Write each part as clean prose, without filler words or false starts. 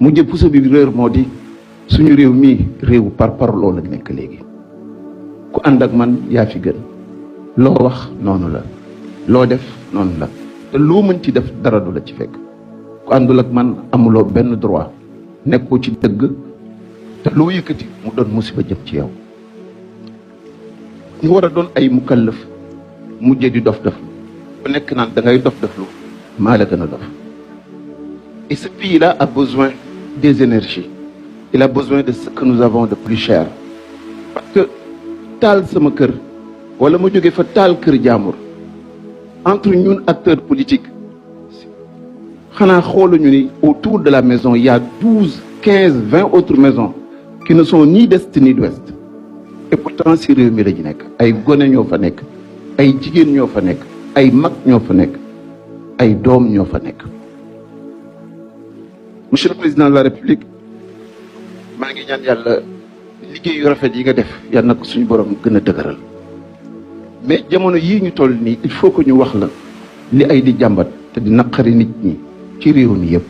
mujj puso bi réer moo di suñu réew mii réewu par parloo la nekk léegi ku ànd ak man yaa fi gën loo wax noonu la loo def noonu la te loo mën ci def dara du la ci fekk ku àndul ak man amuloo benn droit nekkoo ci dëgg te loo yëkkati mu doon musiba jëm ci yow ñu war a doon ay mukallaf mujje di dof doflu bu nekk naan da ngay dof doflu maa la gën a dof. Et ce pays-là a besoin des énergies. Il a besoin de ce que nous avons de plus cher. Parce que taal sama kër wala ma jóge fa taal kër jaamur entre ñun acteurs politiques xanaa xooluñu ni autour de la maison il y a 12, 15, 20 autres maisons qui ne sont ni d'est ni d'ouest. Et pourtant si réew mi la ñu nekk ay gone ñoo fa nekk ay jigéen ñoo fa nekk ay mag ñoo fa nekk ay doom ñoo fa nekk. Monsieur le Président de la République maa ngi ñaan yàlla liggéey yu rafet yi nga def yal na ko suñu borom gën a dëgëral mais jamono yii ñu toll nii il faut que ñu wax la li ay di jàmbat te di naqari nit ñi ci réew mi yëpp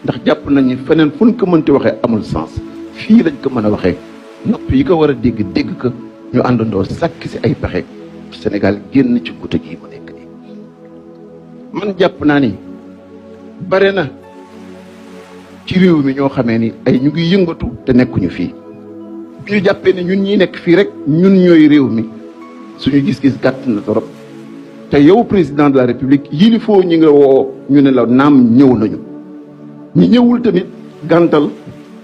ndax jàpp nañ ni feneen fu ñu ko mënti waxee amul sens fii lañ ko mën a waxee nopp yi ko war a dégg dégg ko ñu àndandoo sàkk si ay pexe Sénégal génn ci guddi gi mu nekk nii man jàpp naa ni bare na ci réew mi ñoo xamee ni ay ñu ngi yëngatu te nekkuñu fii bu ñu jàppee ne ñun ñi nekk fii rek ñun ñooy réew mi suñu gis-gis gàtt na torop te yow président de la république yilifoo ñi nga woo ñu ne la naam ñëw nañu ñi ñëwul tamit gàntal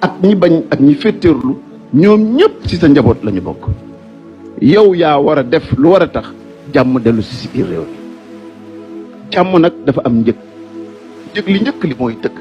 ak ñi bañ ak ñi féttéerlu ñoom ñëpp ci sa njaboot la ñu bokk yow yaa war a def lu war a tax jàmm dellu si biir réew mi jàmm nag dafa am njëg li njëkk li mooy dëgg